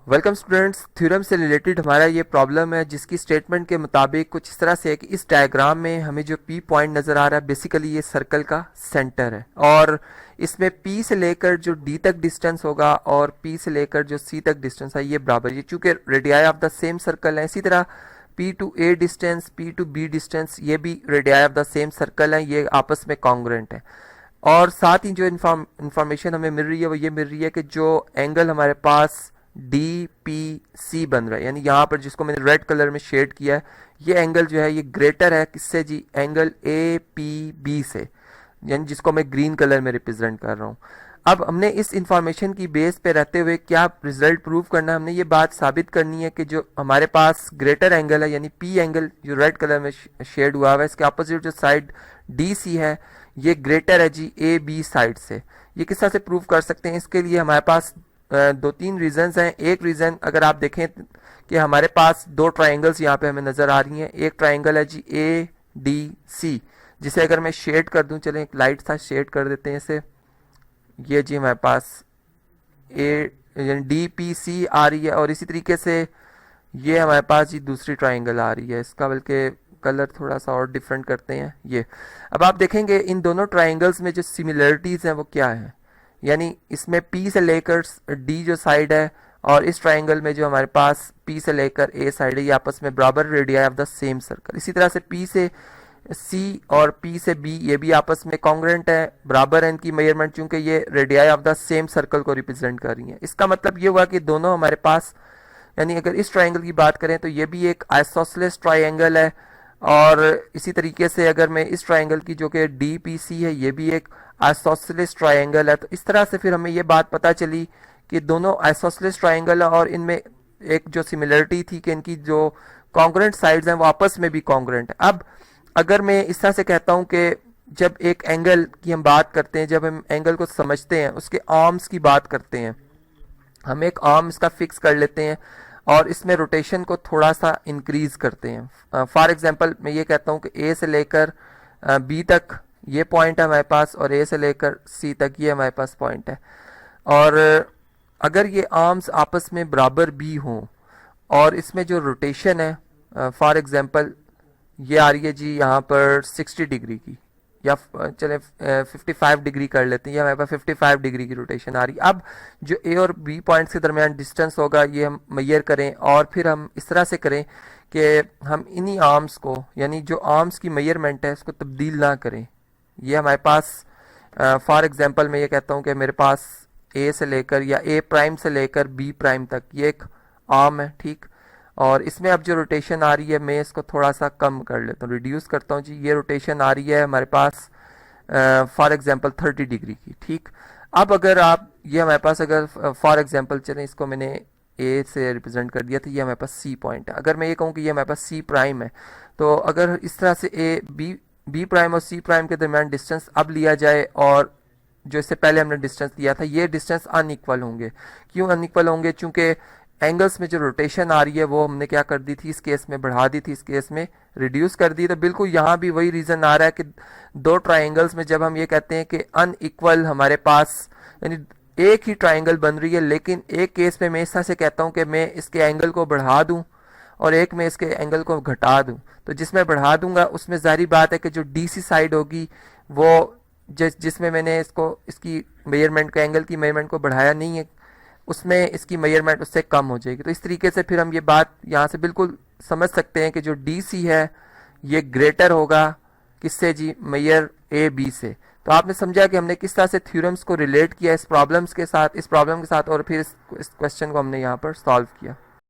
Welcome students. Theorem से related हमारा ये प्रॉब्लम है जिसकी स्टेटमेंट के मुताबिक कुछ इस तरह से है कि इस डायग्राम में हमें जो पी पॉइंट नज़र आ रहा है बेसिकली ये सर्कल का सेंटर है और इसमें पी से लेकर जो डी तक डिस्टेंस होगा और पी से लेकर जो सी तक डिस्टेंस है ये बराबर, ये चूंकि radii of the same circle है। इसी तरह P to A distance, P to B distance, ये भी radii of the same circle है, ये आपस में कॉन्ग्रुएंट है। और साथ ही जो इंफॉर्मेशन हमें मिल रही है वो ये मिल रही है कि जो एंगल हमारे पास डी पी सी बन रहा है, यानी यहाँ पर जिसको मैंने रेड कलर में शेड किया है, ये एंगल जो है ये ग्रेटर है किससे जी, एंगल ए पी बी से, यानी जिसको मैं ग्रीन कलर में रिप्रेजेंट कर रहा हूँ। अब हमने इस इंफॉर्मेशन की बेस पे रहते हुए क्या रिजल्ट प्रूव करना है, हमने ये बात साबित करनी है कि जो हमारे पास ग्रेटर एंगल है यानी पी एंगल जो रेड कलर में शेड हुआ है, इसके अपोजिट जो साइड डी सी है ये ग्रेटर है जी ए बी साइड से। ये किस तरह से प्रूव कर सकते हैं, इसके लिए हमारे पास दो तीन रीजंस हैं। एक रीजन अगर आप देखें कि हमारे पास दो ट्राइंगल्स यहाँ पे हमें नजर आ रही हैं। एक ट्राइंगल है जी ए डी सी, जिसे अगर मैं शेड कर दूं, चलें एक लाइट सा शेड कर देते हैं इसे, ये जी हमारे पास ए डी पी सी आ रही है और इसी तरीके से ये हमारे पास जी दूसरी ट्राइंगल आ रही है। इसका बल्कि कलर थोड़ा सा और डिफरेंट करते हैं ये। अब आप देखेंगे इन दोनों ट्राइंगल्स में जो सिमिलरिटीज हैं वो क्या है, यानी इसमें P से लेकर D जो साइड है और इस ट्राइंगल में जो हमारे पास P से लेकर A साइड है ये आपस में बराबर radii of the same circle. इसी तरह से P से C और P से B ये भी आपस में कॉन्ग्रुएंट है, बराबर है इनकी मेजरमेंट, चूंकि ये radii of the same circle को रिप्रेजेंट कर रही है। इसका मतलब ये हुआ कि दोनों हमारे पास, यानी अगर इस ट्राइंगल की बात करें तो ये भी एक आइसोसेलेस ट्राइंगल है और इसी तरीके से अगर मैं इस ट्राइंगल की जो कि डी पी सी है ये भी एक आइसोसेलेस ट्राइंगल है। तो इस तरह से फिर हमें ये बात पता चली कि दोनों आइसोसेलेस ट्राइंगल है और इनमें एक जो सिमिलरिटी थी कि इनकी जो कॉन्ग्रुएंट साइड्स हैं वो आपस में भी कॉन्ग्रुएंट है। अब अगर मैं इस तरह से कहता हूं कि जब एक एंगल की हम बात करते हैं, जब हम एंगल को समझते हैं, उसके आर्म्स की बात करते हैं, हम एक आर्म इसका फिक्स कर लेते हैं और इसमें रोटेशन को थोड़ा सा इंक्रीज करते हैं। फॉर एग्जांपल मैं ये कहता हूँ कि ए से लेकर बी तक ये पॉइंट है हमारे पास और ए से लेकर सी तक ये हमारे पास पॉइंट है, और अगर ये आर्म्स आपस में बराबर भी हों और इसमें जो रोटेशन है फॉर एग्जांपल ये आ रही है जी यहाँ पर 60 डिग्री की, या चले 55 डिग्री कर लेते हैं, या हमारे पास 55 डिग्री की रोटेशन आ रही है। अब जो ए और बी पॉइंट्स के दरमियान डिस्टेंस होगा ये हम मेजर करें और फिर हम इस तरह से करें कि हम इन्हीं आर्म्स को, यानी जो आर्म्स की मेजरमेंट है उसको तब्दील ना करें। ये हमारे पास फॉर एग्जांपल मैं ये कहता हूँ कि मेरे पास ए से लेकर या ए प्राइम से लेकर बी प्राइम तक ये एक आर्म है, ठीक, और इसमें अब जो रोटेशन आ रही है मैं इसको थोड़ा सा कम कर लेता हूँ, रिड्यूस करता हूँ जी। ये रोटेशन आ रही है हमारे पास फॉर एग्जांपल 30 डिग्री की, ठीक। अब अगर आप ये हमारे पास अगर फॉर एग्जांपल चलें इसको मैंने ए से रिप्रेजेंट कर दिया, तो ये हमारे पास सी पॉइंट है। अगर मैं ये कहूँ कि ये हमारे पास सी प्राइम है, तो अगर इस तरह से ए बी प्राइम और सी प्राइम के दरमियान डिस्टेंस अब लिया जाए और जो इससे पहले हमने डिस्टेंस लिया था, ये डिस्टेंस अनइक्वल होंगे। क्यों अनइक्वल होंगे? चूंकि एंगल्स में जो रोटेशन आ रही है वो हमने क्या कर दी थी, इस केस में बढ़ा दी थी, इस केस में रिड्यूस कर दी। तो बिल्कुल यहाँ भी वही रीजन आ रहा है कि दो ट्राइंगल्स में जब हम ये कहते हैं कि अनइक्वल हमारे पास, यानी एक ही ट्राइंगल बन रही है, लेकिन एक केस में मैं इस तरह से कहता हूँ कि मैं इसके एंगल को बढ़ा दूं और एक में इसके एंगल को घटा दूं। तो जिसमें बढ़ा दूंगा उसमें जाहिर बात है कि जो डीसी साइड होगी वो जिसमें मैंने इसकी मेजरमेंट का एंगल की मेजरमेंट को बढ़ाया नहीं है, उसमें इसकी मेजरमेंट उससे कम हो जाएगी। तो इस तरीके से फिर हम ये बात यहाँ से बिल्कुल समझ सकते हैं कि जो डीसी है ये ग्रेटर होगा किससे जी, मेजर ए बी से। तो आपने समझा कि हमने किस तरह से थ्योरम्स को रिलेट किया इस प्रॉब्लम के साथ और फिर इस क्वेश्चन को हमने यहाँ पर सॉल्व किया।